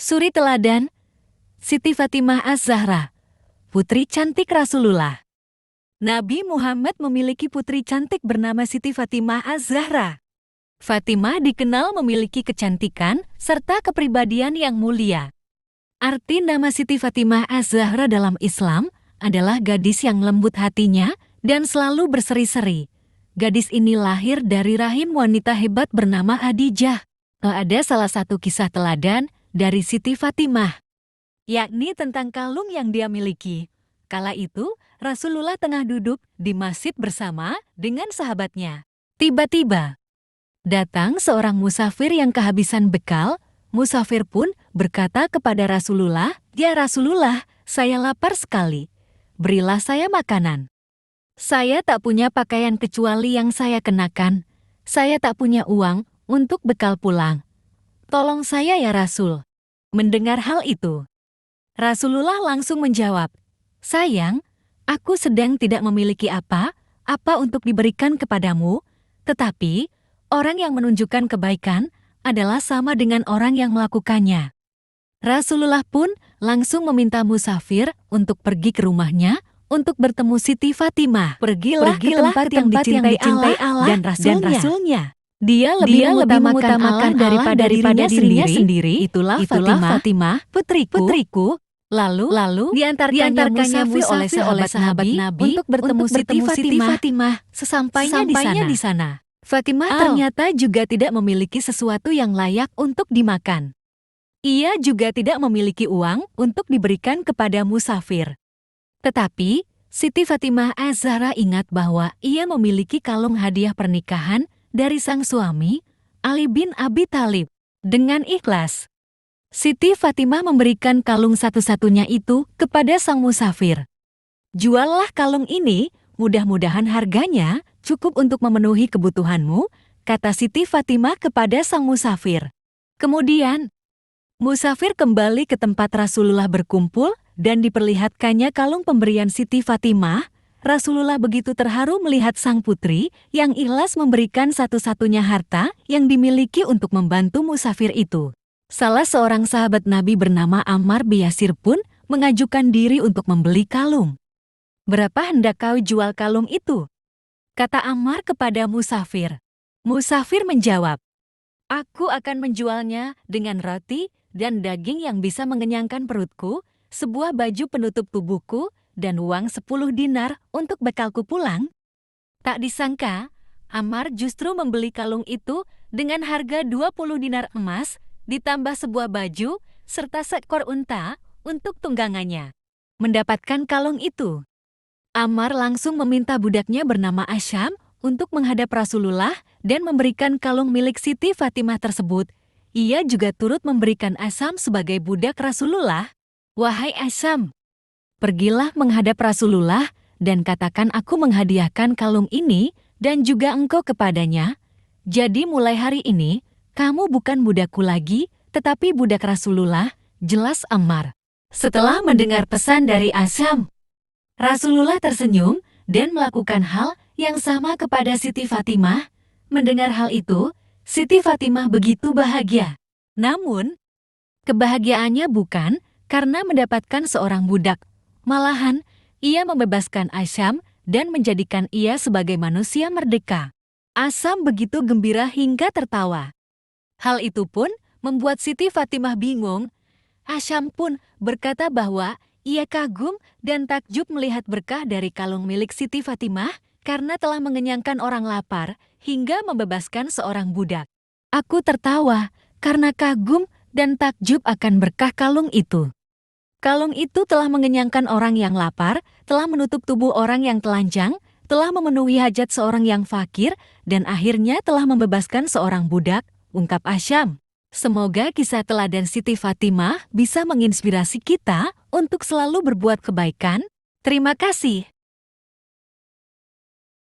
Suri teladan, Siti Fatimah Az-Zahra, putri cantik Rasulullah. Nabi Muhammad memiliki putri cantik bernama Siti Fatimah Az-Zahra. Fatimah dikenal memiliki kecantikan serta kepribadian yang mulia. Arti nama Siti Fatimah Az-Zahra dalam Islam adalah gadis yang lembut hatinya dan selalu berseri-seri. Gadis ini lahir dari rahim wanita hebat bernama Khadijah. Ada salah satu kisah teladan dari Siti Fatimah, yakni tentang kalung yang dia miliki. Kala itu, Rasulullah tengah duduk di masjid bersama dengan sahabatnya. Tiba-tiba, datang seorang musafir yang kehabisan bekal. Musafir pun berkata kepada Rasulullah, "Ya Rasulullah, saya lapar sekali. Berilah saya makanan. Saya tak punya pakaian kecuali yang saya kenakan. Saya tak punya uang untuk bekal pulang. Tolong saya ya Rasul." Mendengar hal itu, Rasulullah langsung menjawab, "Sayang, aku sedang tidak memiliki apa-apa untuk diberikan kepadamu, tetapi orang yang menunjukkan kebaikan adalah sama dengan orang yang melakukannya." Rasulullah pun langsung meminta musafir untuk pergi ke rumahnya untuk bertemu Siti Fatimah. Pergilah ke tempat yang dicintai Allah dan Rasulnya. Dia lebih mengutamakan Allah daripada dirinya sendiri. Itulah Fatimah, putriku. Lalu diantarkannya musafir oleh sahabat Nabi untuk bertemu Siti Fatimah. Sesampainya di sana, Fatimah ternyata juga tidak memiliki sesuatu yang layak untuk dimakan. Ia juga tidak memiliki uang untuk diberikan kepada musafir. Tetapi, Siti Fatimah Az-Zahra ingat bahwa ia memiliki kalung hadiah pernikahan dari sang suami, Ali bin Abi Thalib. Dengan ikhlas, Siti Fatimah memberikan kalung satu-satunya itu kepada sang musafir. "Juallah kalung ini, mudah-mudahan harganya cukup untuk memenuhi kebutuhanmu," kata Siti Fatimah kepada sang musafir. Kemudian, musafir kembali ke tempat Rasulullah berkumpul dan diperlihatkannya kalung pemberian Siti Fatimah. Rasulullah begitu terharu melihat sang putri yang ikhlas memberikan satu-satunya harta yang dimiliki untuk membantu musafir itu. Salah seorang sahabat Nabi bernama Ammar bin Yasir pun mengajukan diri untuk membeli kalung. "Berapa hendak kau jual kalung itu?" kata Ammar kepada musafir. Musafir menjawab, "Aku akan menjualnya dengan roti dan daging yang bisa mengenyangkan perutku, sebuah baju penutup tubuhku, dan uang 10 dinar untuk bekalku pulang." Tak disangka, Ammar justru membeli kalung itu dengan harga 20 dinar emas, ditambah sebuah baju, serta seekor unta untuk tunggangannya. Mendapatkan kalung itu, Ammar langsung meminta budaknya bernama Asyam untuk menghadap Rasulullah dan memberikan kalung milik Siti Fatimah tersebut. Ia juga turut memberikan Asyam sebagai budak Rasulullah. "Wahai Asyam, pergilah menghadap Rasulullah dan katakan aku menghadiahkan kalung ini dan juga engkau kepadanya. Jadi mulai hari ini, kamu bukan budakku lagi, tetapi budak Rasulullah," jelas Ammar. Setelah mendengar pesan dari Asyam, Rasulullah tersenyum dan melakukan hal yang sama kepada Siti Fatimah. Mendengar hal itu, Siti Fatimah begitu bahagia. Namun, kebahagiaannya bukan karena mendapatkan seorang budak. Malahan, ia membebaskan Asyam dan menjadikan ia sebagai manusia merdeka. Asyam begitu gembira hingga tertawa. Hal itu pun membuat Siti Fatimah bingung. Asyam pun berkata bahwa ia kagum dan takjub melihat berkah dari kalung milik Siti Fatimah karena telah mengenyangkan orang lapar hingga membebaskan seorang budak. "Aku tertawa karena kagum dan takjub akan berkah kalung itu. Kalung itu telah mengenyangkan orang yang lapar, telah menutup tubuh orang yang telanjang, telah memenuhi hajat seorang yang fakir, dan akhirnya telah membebaskan seorang budak," ungkap Asyam. Semoga kisah teladan Siti Fatimah bisa menginspirasi kita untuk selalu berbuat kebaikan. Terima kasih.